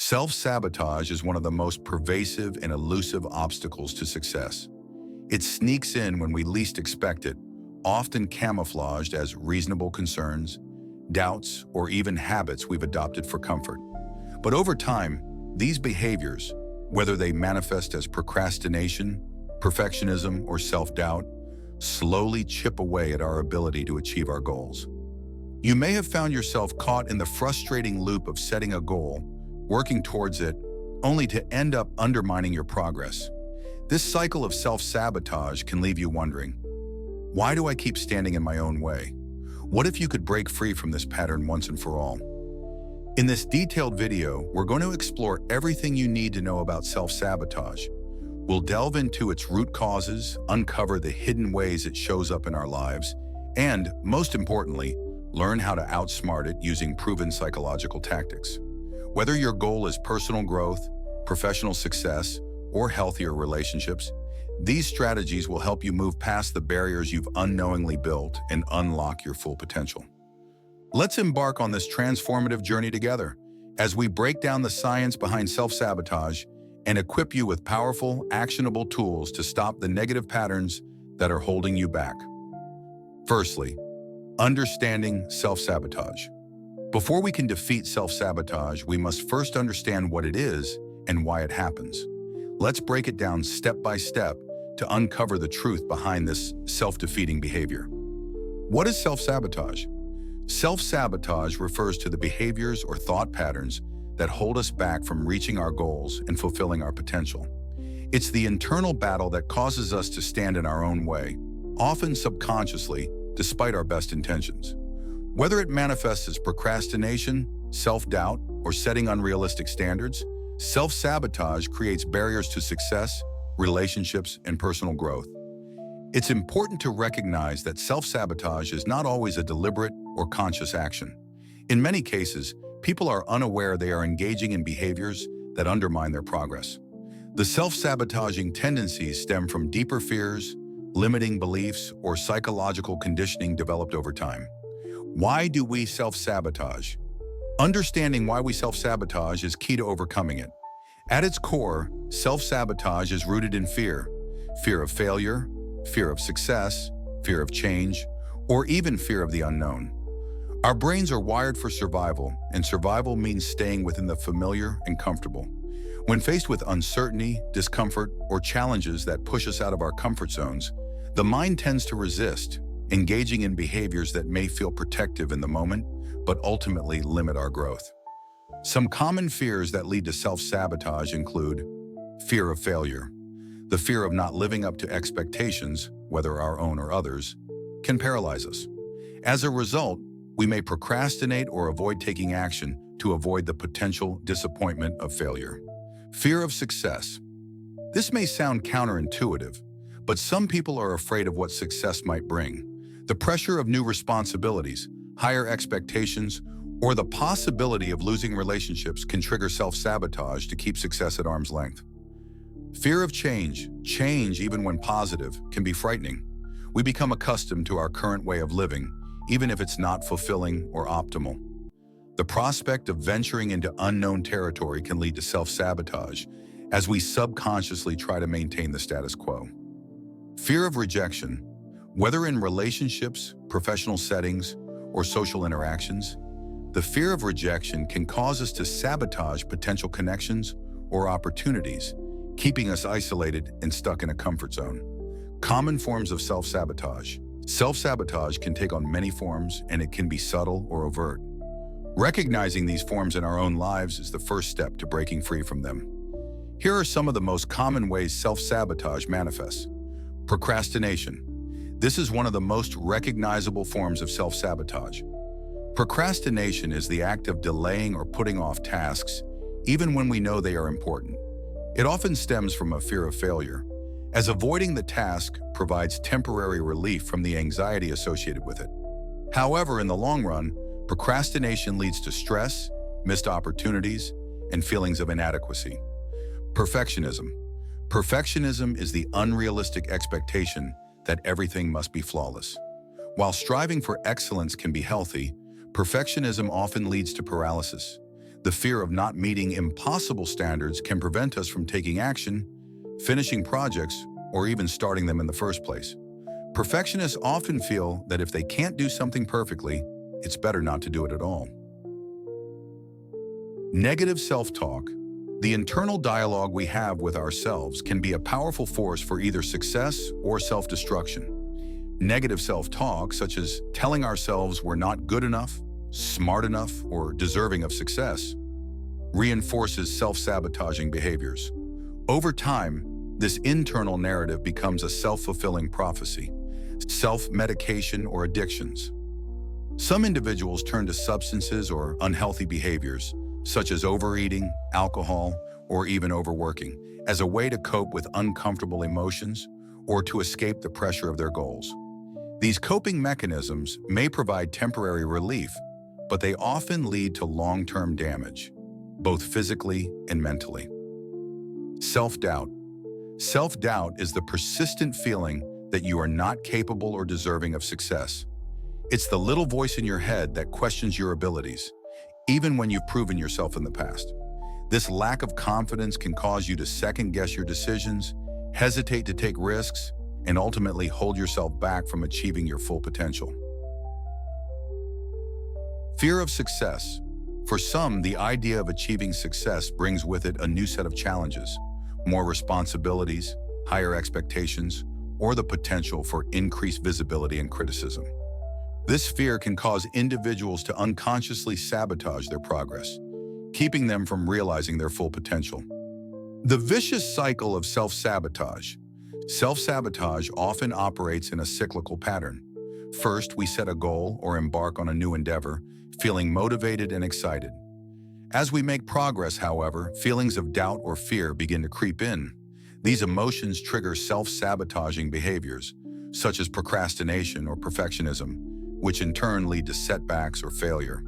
Self-sabotage is one of the most pervasive and elusive obstacles to success. It sneaks in when we least expect it, often camouflaged as reasonable concerns, doubts, or even habits we've adopted for comfort. But over time, these behaviors, whether they manifest as procrastination, perfectionism, or self-doubt, slowly chip away at our ability to achieve our goals. You may have found yourself caught in the frustrating loop of setting a goal, working towards it, only to end up undermining your progress. This cycle of self-sabotage can leave you wondering, why do I keep standing in my own way? What if you could break free from this pattern once and for all? In this detailed video, we're going to explore everything you need to know about self-sabotage. We'll delve into its root causes, uncover the hidden ways it shows up in our lives, and, most importantly, learn how to outsmart it using proven psychological tactics. Whether your goal is personal growth, professional success, or healthier relationships, these strategies will help you move past the barriers you've unknowingly built and unlock your full potential. Let's embark on this transformative journey together as we break down the science behind self-sabotage and equip you with powerful, actionable tools to stop the negative patterns that are holding you back. Firstly, understanding self-sabotage. Before we can defeat self-sabotage, we must first understand what it is and why it happens. Let's break it down step by step to uncover the truth behind this self-defeating behavior. What is self-sabotage? Self-sabotage refers to the behaviors or thought patterns that hold us back from reaching our goals and fulfilling our potential. It's the internal battle that causes us to stand in our own way, often subconsciously, despite our best intentions. Whether it manifests as procrastination, self-doubt, or setting unrealistic standards, self-sabotage creates barriers to success, relationships, and personal growth. It's important to recognize that self-sabotage is not always a deliberate or conscious action. In many cases, people are unaware they are engaging in behaviors that undermine their progress. The self-sabotaging tendencies stem from deeper fears, limiting beliefs, or psychological conditioning developed over time. Why do we self-sabotage? Understanding why we self-sabotage is key to overcoming it. At its core, self-sabotage is rooted in fear. Fear of failure, fear of success, fear of change, or even fear of the unknown. Our brains are wired for survival, and survival means staying within the familiar and comfortable. When faced with uncertainty, discomfort, or challenges that push us out of our comfort zones, the mind tends to resist, engaging in behaviors that may feel protective in the moment, but ultimately limit our growth. Some common fears that lead to self-sabotage include fear of failure. The fear of not living up to expectations, whether our own or others, can paralyze us. As a result, we may procrastinate or avoid taking action to avoid the potential disappointment of failure. Fear of success. This may sound counterintuitive, but some people are afraid of what success might bring. The pressure of new responsibilities, higher expectations, or the possibility of losing relationships can trigger self-sabotage to keep success at arm's length. Fear of change, even when positive, can be frightening. We become accustomed to our current way of living, even if it's not fulfilling or optimal. The prospect of venturing into unknown territory can lead to self-sabotage as we subconsciously try to maintain the status quo. Fear of rejection. Whether in relationships, professional settings, or social interactions, the fear of rejection can cause us to sabotage potential connections or opportunities, keeping us isolated and stuck in a comfort zone. Common forms of self-sabotage. Self-sabotage can take on many forms, and it can be subtle or overt. Recognizing these forms in our own lives is the first step to breaking free from them. Here are some of the most common ways self-sabotage manifests. Procrastination. This is one of the most recognizable forms of self-sabotage. Procrastination is the act of delaying or putting off tasks, even when we know they are important. It often stems from a fear of failure, as avoiding the task provides temporary relief from the anxiety associated with it. However, in the long run, procrastination leads to stress, missed opportunities, and feelings of inadequacy. Perfectionism. Perfectionism is the unrealistic expectation that everything must be flawless. While striving for excellence can be healthy, perfectionism often leads to paralysis. The fear of not meeting impossible standards can prevent us from taking action, finishing projects, or even starting them in the first place. Perfectionists often feel that if they can't do something perfectly, it's better not to do it at all. Negative self-talk, the internal dialogue we have with ourselves, can be a powerful force for either success or self-destruction. Negative self-talk, such as telling ourselves we're not good enough, smart enough, or deserving of success, reinforces self-sabotaging behaviors. Over time, this internal narrative becomes a self-fulfilling prophecy, self-medication, or addictions. Some individuals turn to substances or unhealthy behaviors, such as overeating, alcohol, or even overworking, as a way to cope with uncomfortable emotions or to escape the pressure of their goals. These coping mechanisms may provide temporary relief, but they often lead to long-term damage, both physically and mentally. Self-doubt. Self-doubt is the persistent feeling that you are not capable or deserving of success. It's the little voice in your head that questions your abilities, even when you've proven yourself in the past. This lack of confidence can cause you to second-guess your decisions, hesitate to take risks, and ultimately hold yourself back from achieving your full potential. Fear of success. For some, the idea of achieving success brings with it a new set of challenges, more responsibilities, higher expectations, or the potential for increased visibility and criticism. This fear can cause individuals to unconsciously sabotage their progress, keeping them from realizing their full potential. The vicious cycle of self-sabotage. Self-sabotage often operates in a cyclical pattern. First, we set a goal or embark on a new endeavor, feeling motivated and excited. As we make progress, however, feelings of doubt or fear begin to creep in. These emotions trigger self-sabotaging behaviors, such as procrastination or perfectionism, which in turn lead to setbacks or failure.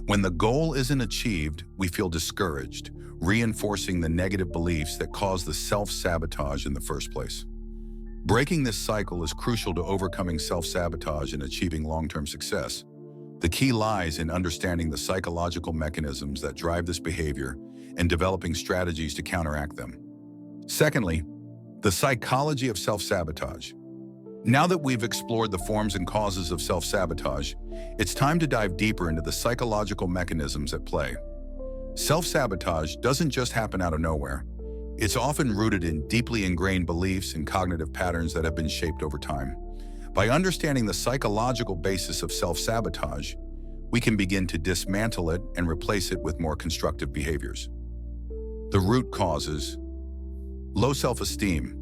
When the goal isn't achieved, we feel discouraged, reinforcing the negative beliefs that cause the self-sabotage in the first place. Breaking this cycle is crucial to overcoming self-sabotage and achieving long-term success. The key lies in understanding the psychological mechanisms that drive this behavior and developing strategies to counteract them. Secondly, the psychology of self-sabotage. Now that we've explored the forms and causes of self-sabotage, it's time to dive deeper into the psychological mechanisms at play. Self-sabotage doesn't just happen out of nowhere. It's often rooted in deeply ingrained beliefs and cognitive patterns that have been shaped over time. By understanding the psychological basis of self-sabotage, we can begin to dismantle it and replace it with more constructive behaviors. The root causes: low self-esteem.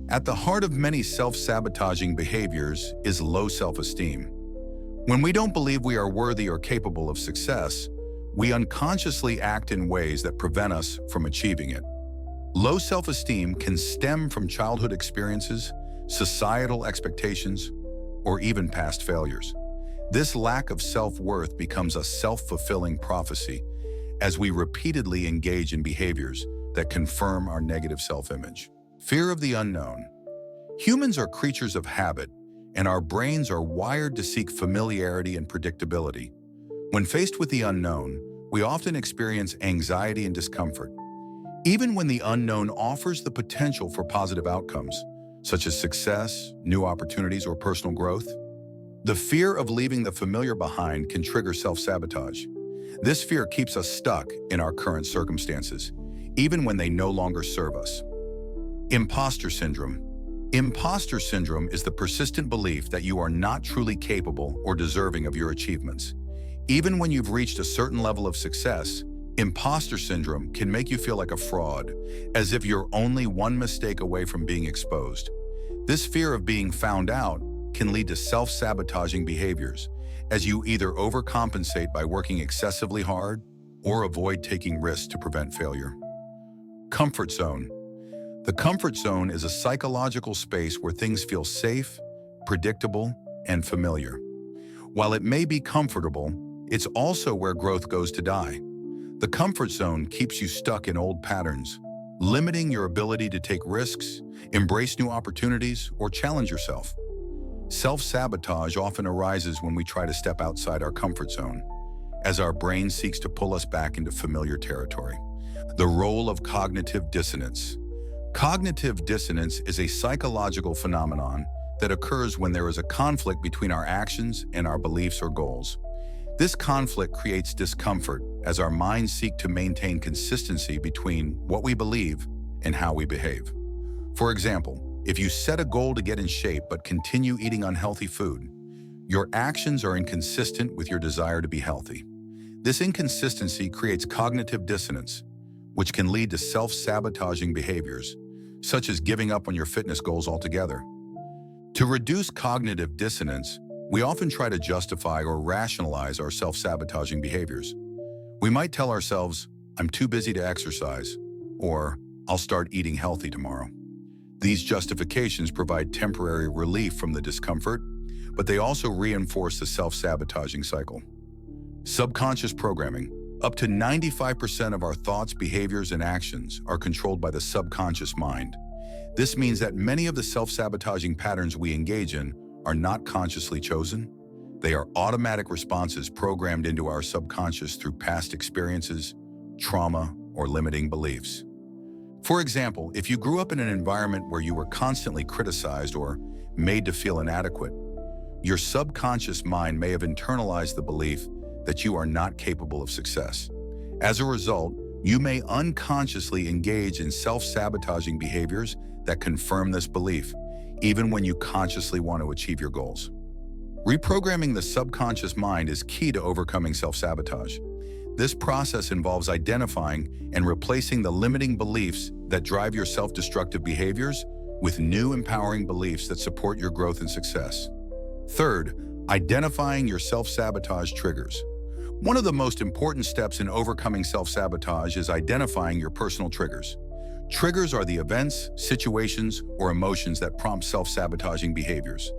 At the heart of many self-sabotaging behaviors is low self-esteem. When we don't believe we are worthy or capable of success, we unconsciously act in ways that prevent us from achieving it. Low self-esteem can stem from childhood experiences, societal expectations, or even past failures. This lack of self-worth becomes a self-fulfilling prophecy as we repeatedly engage in behaviors that confirm our negative self-image. Fear of the unknown. Humans are creatures of habit, and our brains are wired to seek familiarity and predictability. When faced with the unknown, we often experience anxiety and discomfort. Even when the unknown offers the potential for positive outcomes, such as success, new opportunities, or personal growth, the fear of leaving the familiar behind can trigger self-sabotage. This fear keeps us stuck in our current circumstances, even when they no longer serve us. Imposter syndrome. Imposter syndrome is the persistent belief that you are not truly capable or deserving of your achievements. Even when you've reached a certain level of success, imposter syndrome can make you feel like a fraud, as if you're only one mistake away from being exposed. This fear of being found out can lead to self-sabotaging behaviors, as you either overcompensate by working excessively hard or avoid taking risks to prevent failure. Comfort zone. The comfort zone is a psychological space where things feel safe, predictable, and familiar. While it may be comfortable, it's also where growth goes to die. The comfort zone keeps you stuck in old patterns, limiting your ability to take risks, embrace new opportunities, or challenge yourself. Self-sabotage often arises when we try to step outside our comfort zone. as our brain seeks to pull us back into familiar territory. The role of cognitive dissonance. Cognitive dissonance is a psychological phenomenon that occurs when there is a conflict between our actions and our beliefs or goals. This conflict creates discomfort as our minds seek to maintain consistency between what we believe and how we behave. For example, if you set a goal to get in shape but continue eating unhealthy food, your actions are inconsistent with your desire to be healthy. This inconsistency creates cognitive dissonance, which can lead to self-sabotaging behaviors, such as giving up on your fitness goals altogether. To reduce cognitive dissonance, we often try to justify or rationalize our self-sabotaging behaviors. We might tell ourselves, "I'm too busy to exercise," or "I'll start eating healthy tomorrow." These justifications provide temporary relief from the discomfort, but they also reinforce the self-sabotaging cycle. Subconscious programming. Up to 95% of our thoughts, behaviors, and actions are controlled by the subconscious mind. This means that many of the self-sabotaging patterns we engage in are not consciously chosen. They are automatic responses programmed into our subconscious through past experiences, trauma, or limiting beliefs. For example, if you grew up in an environment where you were constantly criticized or made to feel inadequate, your subconscious mind may have internalized the belief that you are not capable of success. As a result, you may unconsciously engage in self-sabotaging behaviors that confirm this belief, even when you consciously want to achieve your goals. Reprogramming the subconscious mind is key to overcoming self-sabotage. This process involves identifying and replacing the limiting beliefs that drive your self-destructive behaviors with new empowering beliefs that support your growth and success. Third, identifying your self-sabotage triggers. One of the most important steps in overcoming self-sabotage is identifying your personal triggers. Triggers are the events, situations, or emotions that prompt self-sabotaging behaviors.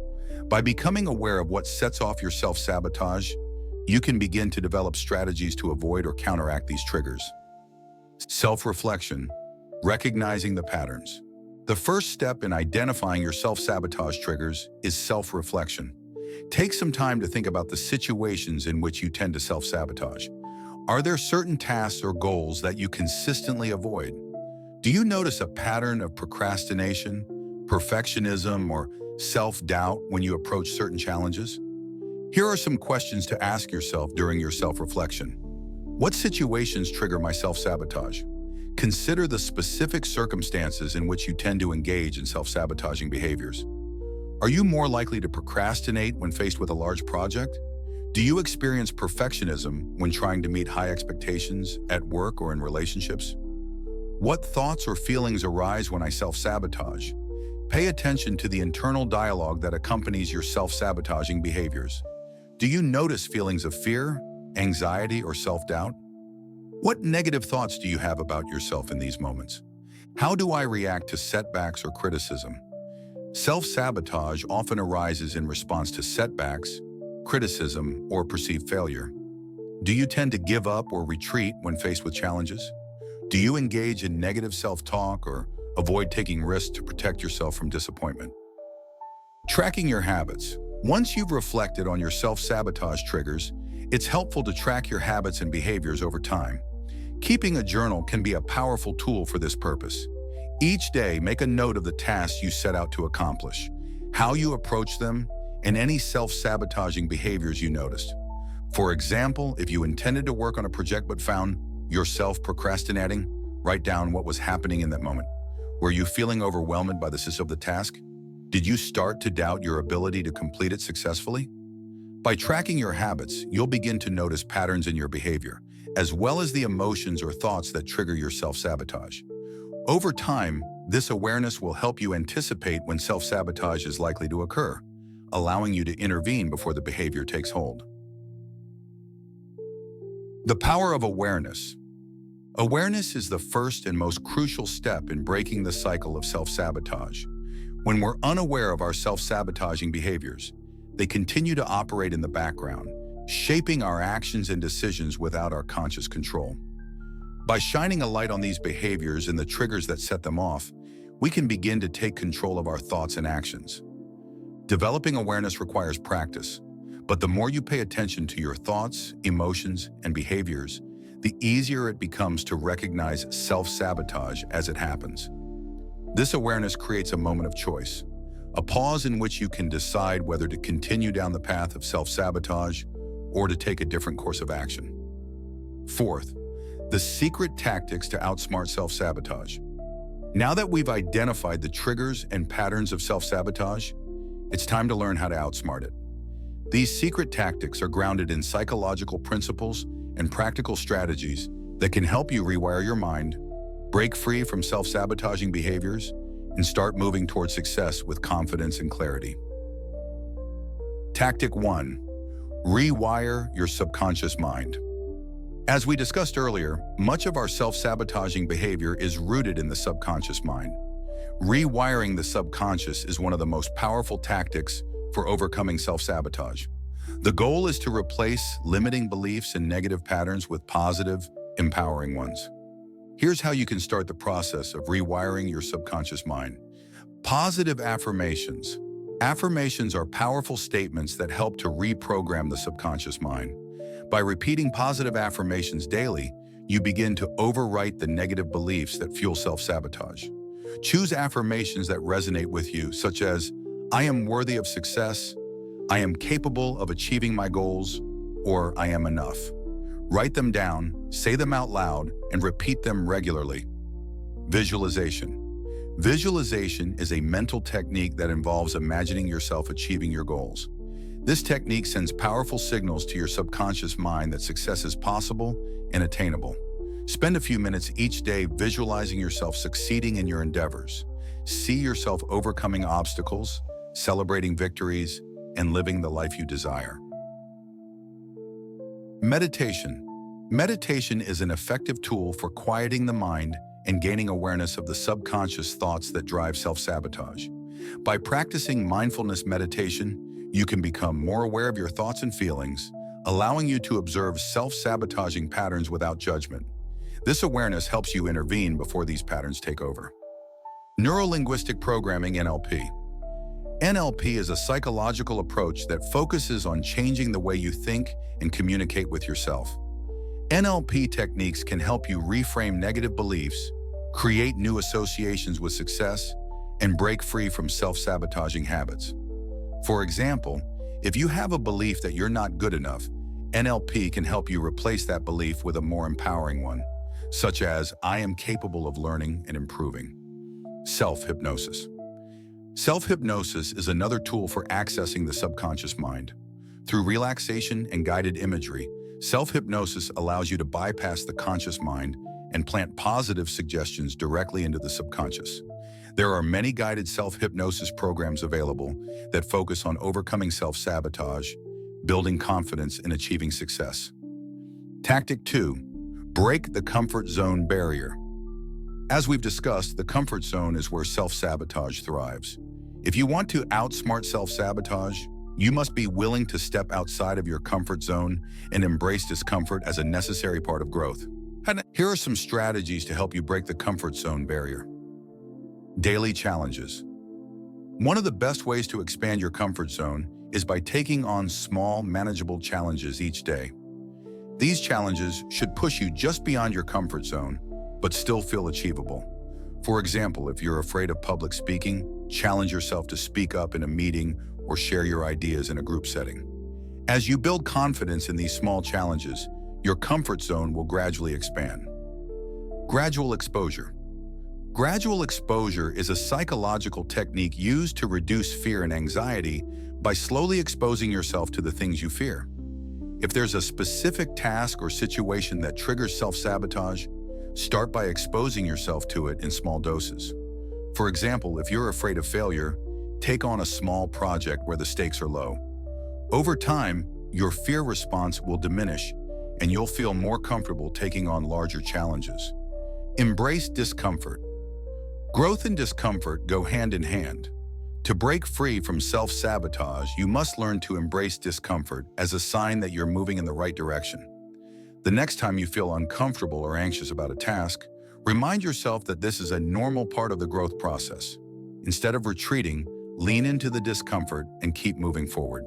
By becoming aware of what sets off your self-sabotage, you can begin to develop strategies to avoid or counteract these triggers. Self-reflection, recognizing the patterns. The first step in identifying your self-sabotage triggers is self-reflection. Take some time to think about the situations in which you tend to self-sabotage. Are there certain tasks or goals that you consistently avoid? Do you notice a pattern of procrastination, perfectionism, or self-doubt when you approach certain challenges? Here are some questions to ask yourself during your self-reflection. What situations trigger my self-sabotage? Consider the specific circumstances in which you tend to engage in self-sabotaging behaviors. Are you more likely to procrastinate when faced with a large project? Do you experience perfectionism when trying to meet high expectations at work or in relationships? What thoughts or feelings arise when I self-sabotage? Pay attention to the internal dialogue that accompanies your self-sabotaging behaviors. Do you notice feelings of fear, anxiety, or self-doubt? What negative thoughts do you have about yourself in these moments? How do I react to setbacks or criticism? Self-sabotage often arises in response to setbacks, criticism, or perceived failure. Do you tend to give up or retreat when faced with challenges? Do you engage in negative self-talk or avoid taking risks to protect yourself from disappointment? Tracking your habits. Once you've reflected on your self-sabotage triggers, it's helpful to track your habits and behaviors over time. Keeping a journal can be a powerful tool for this purpose. Each day, make a note of the tasks you set out to accomplish, how you approach them, and any self-sabotaging behaviors you noticed. For example, if you intended to work on a project but found yourself procrastinating, write down what was happening in that moment. Were you feeling overwhelmed by the size of the task? Did you start to doubt your ability to complete it successfully? By tracking your habits, you'll begin to notice patterns in your behavior, as well as the emotions or thoughts that trigger your self-sabotage. Over time, this awareness will help you anticipate when self-sabotage is likely to occur, allowing you to intervene before the behavior takes hold. The power of awareness. Awareness is the first and most crucial step in breaking the cycle of self-sabotage. When we're unaware of our self-sabotaging behaviors, they continue to operate in the background, shaping our actions and decisions without our conscious control. By shining a light on these behaviors and the triggers that set them off, we can begin to take control of our thoughts and actions. Developing awareness requires practice, But the more you pay attention to your thoughts, emotions, and behaviors, the easier it becomes to recognize self-sabotage as it happens. This awareness creates a moment of choice, a pause in which you can decide whether to continue down the path of self-sabotage or to take a different course of action. Fourth, the secret tactics to outsmart self-sabotage. Now that we've identified the triggers and patterns of self-sabotage, it's time to learn how to outsmart it. These secret tactics are grounded in psychological principles and practical strategies that can help you rewire your mind, break free from self-sabotaging behaviors, and start moving towards success with confidence and clarity. Tactic 1. Rewire your subconscious mind. As we discussed earlier, much of our self-sabotaging behavior is rooted in the subconscious mind. Rewiring the subconscious is one of the most powerful tactics for overcoming self-sabotage. The goal is to replace limiting beliefs and negative patterns with positive, empowering ones. Here's how you can start the process of rewiring your subconscious mind. Positive affirmations. Affirmations are powerful statements that help to reprogram the subconscious mind. By repeating positive affirmations daily, you begin to overwrite the negative beliefs that fuel self-sabotage. Choose affirmations that resonate with you, such as, I am worthy of success, I am capable of achieving my goals, or I am enough. Write them down, say them out loud, and repeat them regularly. Visualization. Visualization is a mental technique that involves imagining yourself achieving your goals. This technique sends powerful signals to your subconscious mind that success is possible and attainable. Spend a few minutes each day visualizing yourself succeeding in your endeavors. See yourself overcoming obstacles, celebrating victories, and living the life you desire. Meditation. Meditation is an effective tool for quieting the mind and gaining awareness of the subconscious thoughts that drive self-sabotage. By practicing mindfulness meditation, you can become more aware of your thoughts and feelings, allowing you to observe self-sabotaging patterns without judgment. This awareness helps you intervene before these patterns take over. Neuro-linguistic programming (NLP). NLP is a psychological approach that focuses on changing the way you think and communicate with yourself. NLP techniques can help you reframe negative beliefs, create new associations with success, and break free from self-sabotaging habits. For example, if you have a belief that you're not good enough, NLP can help you replace that belief with a more empowering one, such as, I am capable of learning and improving. Self-hypnosis. Self-hypnosis is another tool for accessing the subconscious mind. Through relaxation and guided imagery, self-hypnosis allows you to bypass the conscious mind and plant positive suggestions directly into the subconscious. There are many guided self-hypnosis programs available that focus on overcoming self-sabotage, building confidence, and achieving success. Tactic 2. Break the comfort zone barrier. As we've discussed, the comfort zone is where self-sabotage thrives. If you want to outsmart self-sabotage, you must be willing to step outside of your comfort zone and embrace discomfort as a necessary part of growth. Here are some strategies to help you break the comfort zone barrier. Daily challenges. One of the best ways to expand your comfort zone is by taking on small, manageable challenges each day. These challenges should push you just beyond your comfort zone, but still feel achievable. For example, if you're afraid of public speaking, challenge yourself to speak up in a meeting or share your ideas in a group setting. As you build confidence in these small challenges, your comfort zone will gradually expand. Gradual exposure. Gradual exposure is a psychological technique used to reduce fear and anxiety by slowly exposing yourself to the things you fear. If there's a specific task or situation that triggers self-sabotage, start by exposing yourself to it in small doses. For example, if you're afraid of failure, take on a small project where the stakes are low. Over time, your fear response will diminish, and you'll feel more comfortable taking on larger challenges. Embrace discomfort. Growth and discomfort go hand in hand. To break free from self-sabotage, you must learn to embrace discomfort as a sign that you're moving in the right direction. The next time you feel uncomfortable or anxious about a task, remind yourself that this is a normal part of the growth process. Instead of retreating, lean into the discomfort and keep moving forward.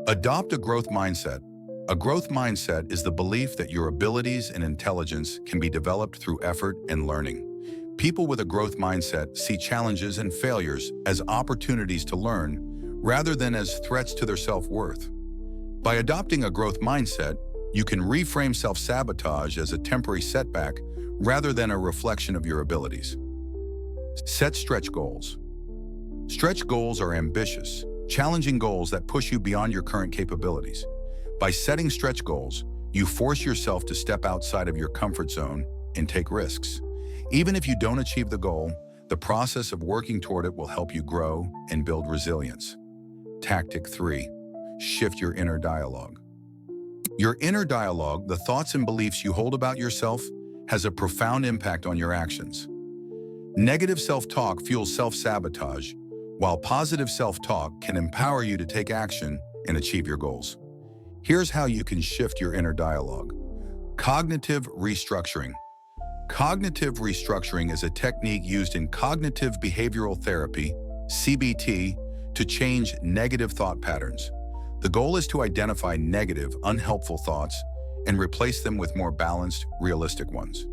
Adopt a growth mindset. A growth mindset is the belief that your abilities and intelligence can be developed through effort and learning. People with a growth mindset see challenges and failures as opportunities to learn rather than as threats to their self-worth. By adopting a growth mindset, you can reframe self-sabotage as a temporary setback rather than a reflection of your abilities. Set stretch goals. Stretch goals are ambitious, challenging goals that push you beyond your current capabilities. By setting stretch goals, you force yourself to step outside of your comfort zone and take risks. Even if you don't achieve the goal, the process of working toward it will help you grow and build resilience. Tactic 3. Shift your inner dialogue. Your inner dialogue, the thoughts and beliefs you hold about yourself, has a profound impact on your actions. Negative self-talk fuels self-sabotage, while positive self-talk can empower you to take action and achieve your goals. Here's how you can shift your inner dialogue. Cognitive restructuring. Cognitive restructuring is a technique used in cognitive behavioral therapy, CBT, to change negative thought patterns. The goal is to identify negative, unhelpful thoughts and replace them with more balanced, realistic ones.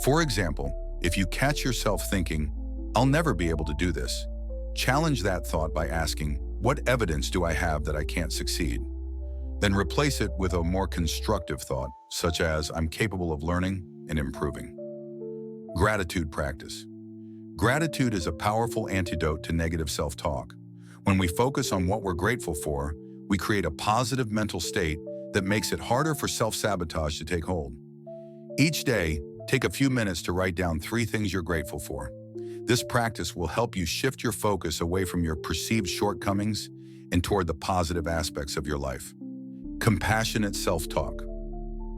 For example, if you catch yourself thinking, "I'll never be able to do this," challenge that thought by asking, "What evidence do I have that I can't succeed?" Then replace it with a more constructive thought, such as, "I'm capable of learning and improving." Gratitude practice. Gratitude is a powerful antidote to negative self-talk. When we focus on what we're grateful for, we create a positive mental state that makes it harder for self-sabotage to take hold. Each day, take a few minutes to write down 3 things you're grateful for. This practice will help you shift your focus away from your perceived shortcomings and toward the positive aspects of your life. Compassionate self-talk.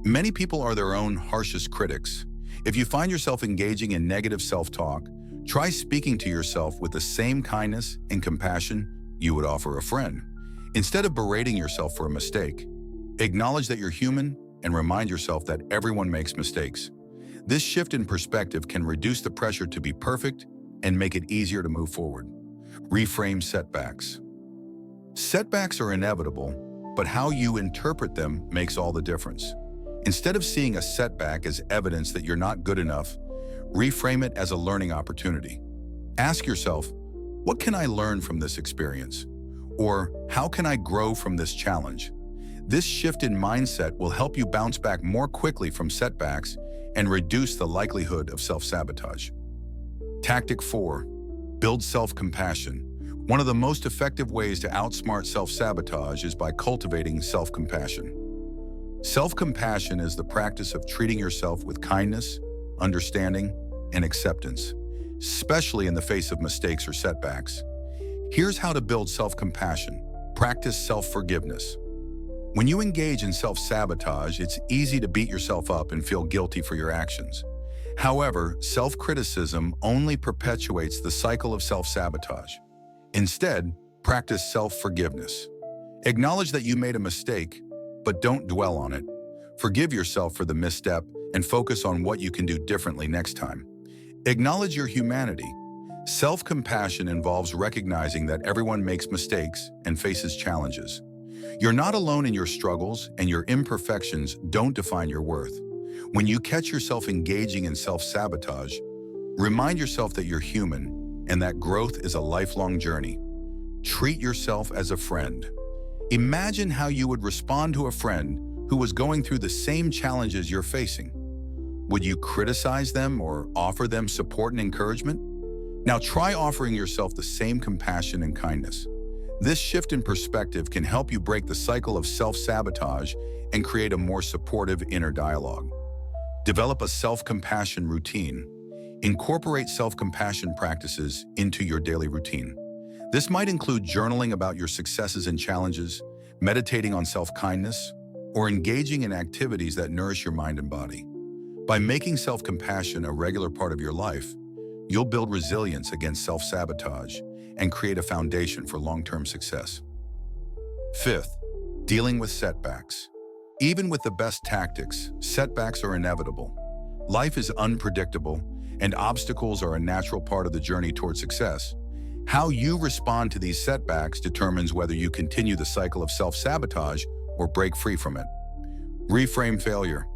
Many people are their own harshest critics. If you find yourself engaging in negative self-talk, try speaking to yourself with the same kindness and compassion you would offer a friend. Instead of berating yourself for a mistake, acknowledge that you're human and remind yourself that everyone makes mistakes. This shift in perspective can reduce the pressure to be perfect and make it easier to move forward. Reframe setbacks. Setbacks are inevitable, but how you interpret them makes all the difference. Instead of seeing a setback as evidence that you're not good enough, reframe it as a learning opportunity. Ask yourself, what can I learn from this experience? Or how can I grow from this challenge? This shift in mindset will help you bounce back more quickly from setbacks and reduce the likelihood of self-sabotage. Tactic 4. Build self-compassion. One of the most effective ways to outsmart self-sabotage is by cultivating self-compassion. Self-compassion is the practice of treating yourself with kindness, understanding, and acceptance, especially in the face of mistakes or setbacks. Here's how to build self-compassion. Practice self-forgiveness. When you engage in self-sabotage, it's easy to beat yourself up and feel guilty for your actions. However, self-criticism only perpetuates the cycle of self-sabotage. Instead, practice self-forgiveness. Acknowledge that you made a mistake, but don't dwell on it. Forgive yourself for the misstep and focus on what you can do differently next time. Acknowledge your humanity. Self-compassion involves recognizing that everyone makes mistakes and faces challenges. You're not alone in your struggles, and your imperfections don't define your worth. When you catch yourself engaging in self-sabotage, remind yourself that you're human and that growth is a lifelong journey. Treat yourself as a friend. Imagine how you would respond to a friend who was going through the same challenges you're facing. Would you criticize them or offer them support and encouragement? Now try offering yourself the same compassion and kindness. This shift in perspective can help you break the cycle of self-sabotage and create a more supportive inner dialogue. Develop a self-compassion routine. Incorporate self-compassion practices into your daily routine. This might include journaling about your successes and challenges, meditating on self-kindness, or engaging in activities that nourish your mind and body. By making self-compassion a regular part of your life, you'll build resilience against self-sabotage and create a foundation for long-term success. 5th, dealing with setbacks. Even with the best tactics, setbacks are inevitable. Life is unpredictable, and obstacles are a natural part of the journey toward success. How you respond to these setbacks determines whether you continue the cycle of self-sabotage or break free from it. Reframe failure.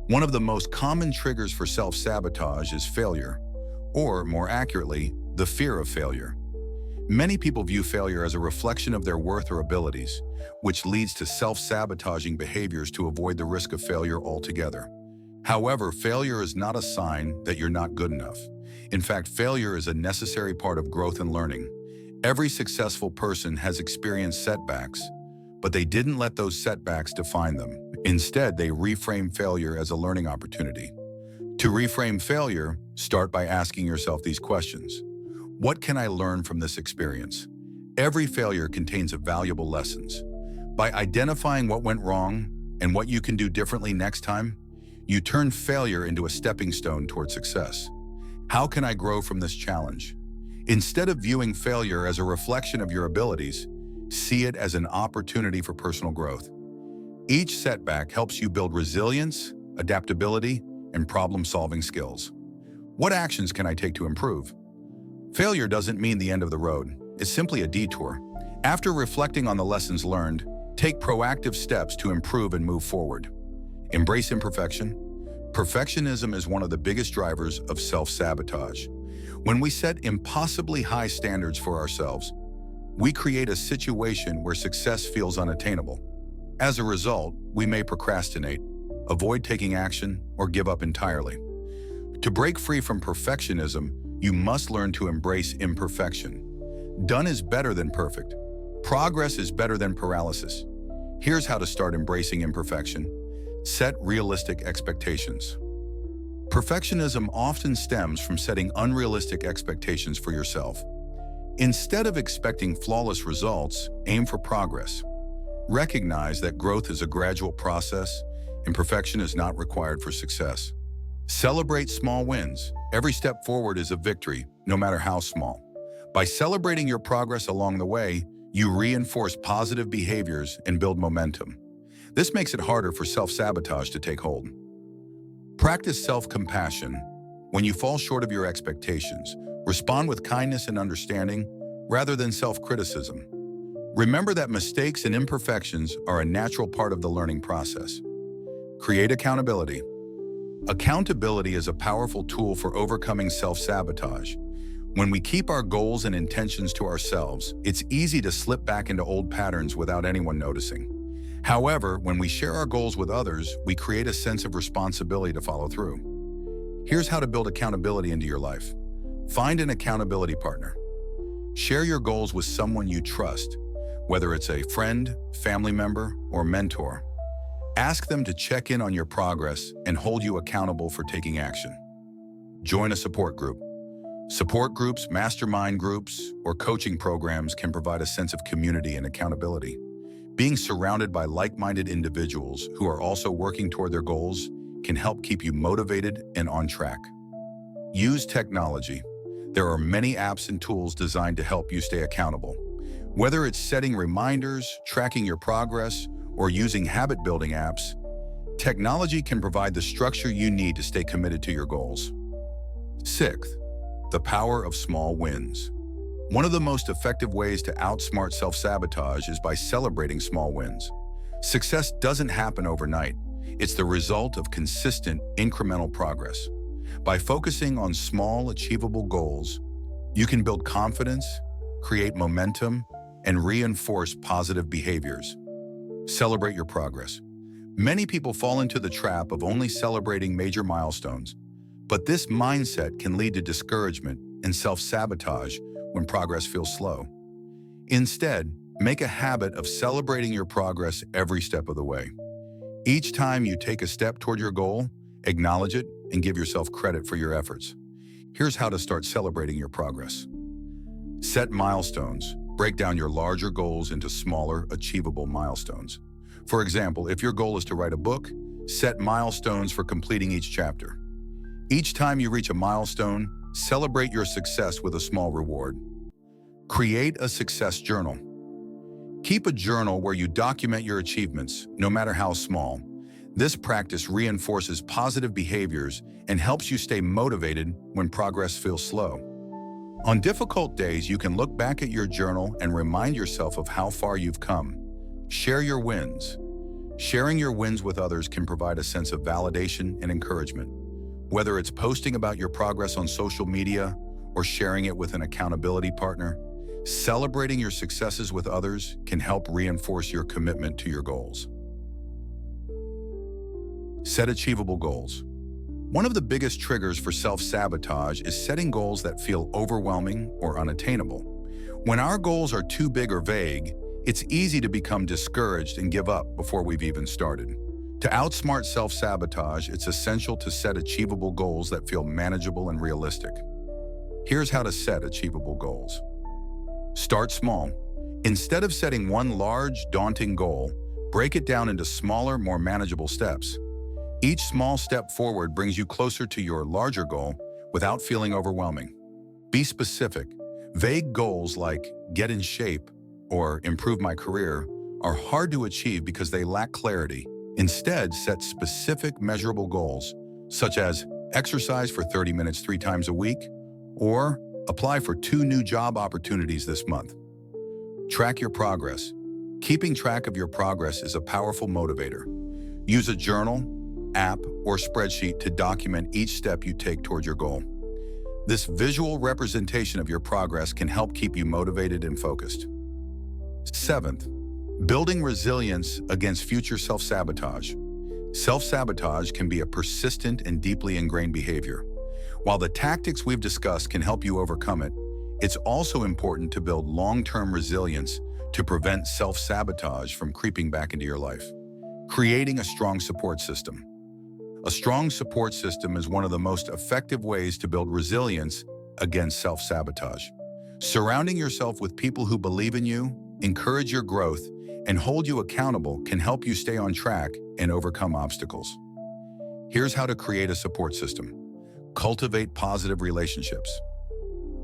One of the most common triggers for self-sabotage is failure, or more accurately, the fear of failure. Many people view failure as a reflection of their worth or abilities, which leads to self-sabotaging behaviors to avoid the risk of failure altogether. However, failure is not a sign that you're not good enough. In fact, failure is a necessary part of growth and learning. Every successful person has experienced setbacks, but they didn't let those setbacks define them. Instead, they reframe failure as a learning opportunity. To reframe failure, start by asking yourself these questions. What can I learn from this experience? Every failure contains valuable lessons. By identifying what went wrong and what you can do differently next time, you turn failure into a stepping stone toward success. How can I grow from this challenge? Instead of viewing failure as a reflection of your abilities, see it as an opportunity for personal growth. Each setback helps you build resilience, adaptability, and problem-solving skills. What actions can I take to improve? Failure doesn't mean the end of the road. It's simply a detour. After reflecting on the lessons learned, take proactive steps to improve and move forward. Embrace imperfection. Perfectionism is one of the biggest drivers of self-sabotage. When we set impossibly high standards for ourselves, we create a situation where success feels unattainable. As a result, we may procrastinate, avoid taking action, or give up entirely. To break free from perfectionism, you must learn to embrace imperfection. Done is better than perfect. Progress is better than paralysis. Here's how to start embracing imperfection. Set realistic expectations. Perfectionism often stems from setting unrealistic expectations for yourself. Instead of expecting flawless results, aim for progress. Recognize that growth is a gradual process and perfection is not required for success. Celebrate small wins. Every step forward is a victory, no matter how small. By celebrating your progress along the way, you reinforce positive behaviors and build momentum. This makes it harder for self-sabotage to take hold. Practice self-compassion. When you fall short of your expectations, respond with kindness and understanding rather than self-criticism. Remember that mistakes and imperfections are a natural part of the learning process. Create accountability. Accountability is a powerful tool for overcoming self-sabotage. When we keep our goals and intentions to ourselves, it's easy to slip back into old patterns without anyone noticing. However, when we share our goals with others, we create a sense of responsibility to follow through. Here's how to build accountability into your life. Find an accountability partner. Share your goals with someone you trust, whether it's a friend, family member, or mentor. Ask them to check in on your progress and hold you accountable for taking action. Join a support group. Support groups, mastermind groups, or coaching programs can provide a sense of community and accountability. Being surrounded by like-minded individuals who are also working toward their goals can help keep you motivated and on track. Use technology. There are many apps and tools designed to help you stay accountable. Whether it's setting reminders, tracking your progress, or using habit-building apps, technology can provide the structure you need to stay committed to your goals. Sixth, the power of small wins. One of the most effective ways to outsmart self-sabotage is by celebrating small wins. Success doesn't happen overnight. It's the result of consistent, incremental progress. By focusing on small, achievable goals, you can build confidence, create momentum, and reinforce positive behaviors. Celebrate your progress. Many people fall into the trap of only celebrating major milestones, but this mindset can lead to discouragement and self-sabotage when progress feels slow. Instead, make a habit of celebrating your progress every step of the way. Each time you take a step toward your goal, acknowledge it and give yourself credit for your efforts. Here's how to start celebrating your progress. Set milestones. Break down your larger goals into smaller, achievable milestones. For example, if your goal is to write a book, set milestones for completing each chapter. Each time you reach a milestone, celebrate your success with a small reward. Create a success journal. Keep a journal where you document your achievements, no matter how small. This practice reinforces positive behaviors and helps you stay motivated when progress feels slow. On difficult days, you can look back at your journal and remind yourself of how far you've come. Share your wins. Sharing your wins with others can provide a sense of validation and encouragement. Whether it's posting about your progress on social media or sharing it with an accountability partner, celebrating your successes with others can help reinforce your commitment to your goals. Set achievable goals. One of the biggest triggers for self-sabotage is setting goals that feel overwhelming or unattainable. When our goals are too big or vague, it's easy to become discouraged and give up before we've even started. To outsmart self-sabotage, it's essential to set achievable goals that feel manageable and realistic. Here's how to set achievable goals. Start small. Instead of setting one large, daunting goal, break it down into smaller, more manageable steps. Each small step forward brings you closer to your larger goal without feeling overwhelming. Be specific. Vague goals like get in shape or improve my career are hard to achieve because they lack clarity. Instead, set specific, measurable goals, such as exercise for 30 minutes 3 times a week, or apply for 2 new job opportunities this month. Track your progress. Keeping track of your progress is a powerful motivator. Use a journal, app, or spreadsheet to document each step you take toward your goal. This visual representation of your progress can help keep you motivated and focused. 7th, building resilience against future self-sabotage. Self-sabotage can be a persistent and deeply ingrained behavior. While the tactics we've discussed can help you overcome it, it's also important to build long-term resilience to prevent self-sabotage from creeping back into your life. Creating a strong support system. A strong support system is one of the most effective ways to build resilience against self-sabotage. Surrounding yourself with people who believe in you, encourage your growth, and hold you accountable can help you stay on track and overcome obstacles. Here's how to create a support system. Cultivate positive relationships.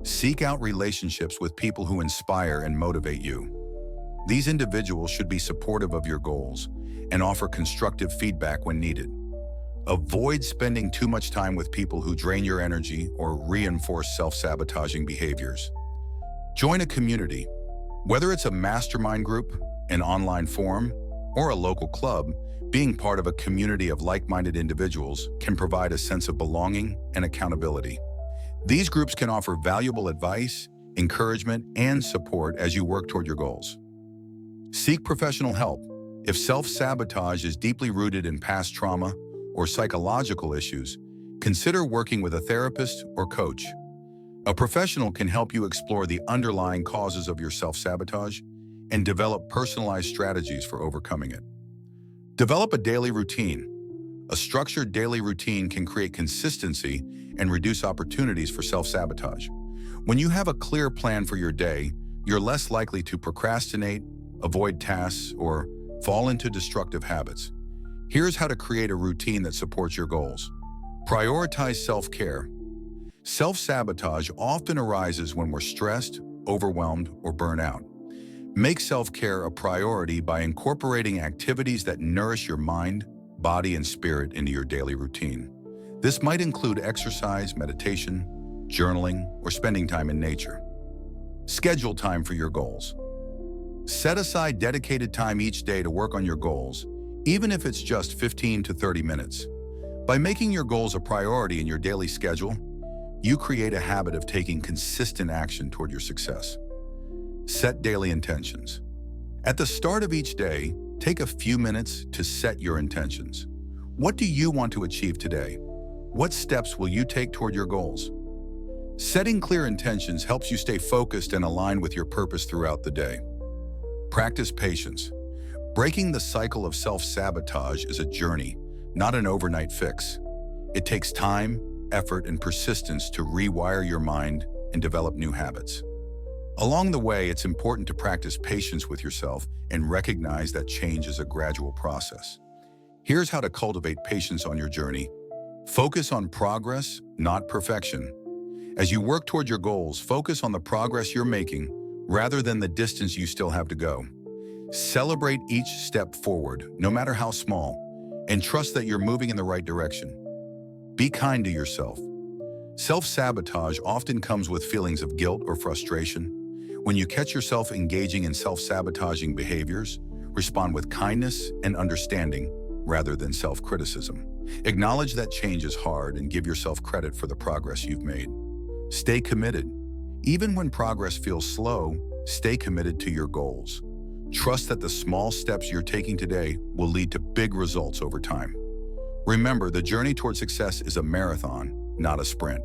Seek out relationships with people who inspire and motivate you. These individuals should be supportive of your goals and offer constructive feedback when needed. Avoid spending too much time with people who drain your energy or reinforce self-sabotaging behaviors. Join a community. Whether it's a mastermind group, an online forum, or a local club, being part of a community of like-minded individuals can provide a sense of belonging and accountability. These groups can offer valuable advice, encouragement, and support as you work toward your goals. Seek professional help. If self-sabotage is deeply rooted in past trauma or psychological issues, consider working with a therapist or coach. A professional can help you explore the underlying causes of your self-sabotage and develop personalized strategies for overcoming it. Develop a daily routine. A structured daily routine can create consistency and reduce opportunities for self-sabotage. When you have a clear plan for your day, you're less likely to procrastinate, avoid tasks, or fall into destructive habits. Here's how to create a routine that supports your goals. Prioritize self-care. Self-sabotage often arises when we're stressed, overwhelmed, or burnt out. Make self-care a priority by incorporating activities that nourish your mind, body, and spirit into your daily routine. This might include exercise, meditation, journaling, or spending time in nature. Schedule time for your goals. Set aside dedicated time each day to work on your goals, even if it's just 15 to 30 minutes. By making your goals a priority in your daily schedule, you create a habit of taking consistent action toward your success. Set daily intentions. At the start of each day, take a few minutes to set your intentions. What do you want to achieve today? What steps will you take toward your goals? Setting clear intentions helps you stay focused and aligned with your purpose throughout the day. Practice patience. Breaking the cycle of self-sabotage is a journey, not an overnight fix. It takes time, effort, and persistence to rewire your mind and develop new habits. Along the way, it's important to practice patience with yourself and recognize that change is a gradual process. Here's how to cultivate patience on your journey. Focus on progress, not perfection. As you work toward your goals, focus on the progress you're making rather than the distance you still have to go. Celebrate each step forward, no matter how small, and trust that you're moving in the right direction. Be kind to yourself. Self-sabotage often comes with feelings of guilt or frustration. When you catch yourself engaging in self-sabotaging behaviors, respond with kindness and understanding rather than self-criticism. Acknowledge that change is hard and give yourself credit for the progress you've made. Stay committed. Even when progress feels slow, stay committed to your goals. Trust that the small steps you're taking today will lead to big results over time. Remember, the journey toward success is a marathon, not a sprint.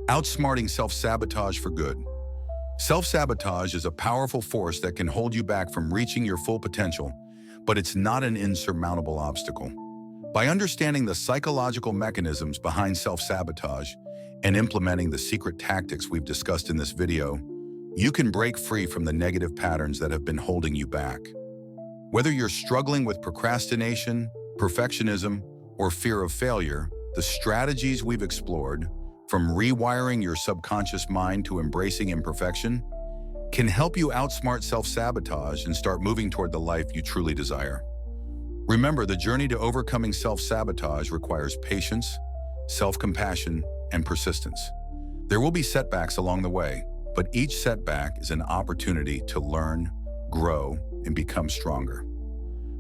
Outsmarting self-sabotage for good. Self-sabotage is a powerful force that can hold you back from reaching your full potential, but it's not an insurmountable obstacle. By understanding the psychological mechanisms behind self-sabotage and implementing the secret tactics we've discussed in this video, you can break free from the negative patterns that have been holding you back. Whether you're struggling with procrastination, perfectionism, or fear of failure, the strategies we've explored, from rewiring your subconscious mind to embracing imperfection, can help you outsmart self-sabotage and start moving toward the life you truly desire. Remember, the journey to overcoming self-sabotage requires patience, self-compassion, and persistence. There will be setbacks along the way, but each setback is an opportunity to learn, grow, and become stronger.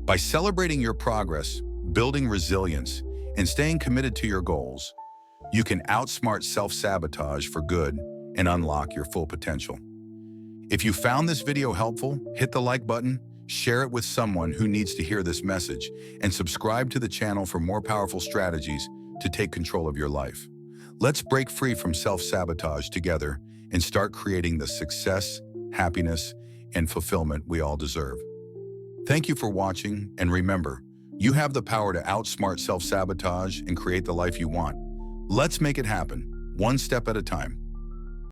By celebrating your progress, building resilience, and staying committed to your goals, you can outsmart self-sabotage for good and unlock your full potential. If you found this video helpful, hit the like button, share it with someone who needs to hear this message, and subscribe to the channel for more powerful strategies to take control of your life. Let's break free from self-sabotage together and start creating the success, happiness, and fulfillment we all deserve. Thank you for watching, and remember, you have the power to outsmart self-sabotage and create the life you want. Let's make it happen, one step at a time.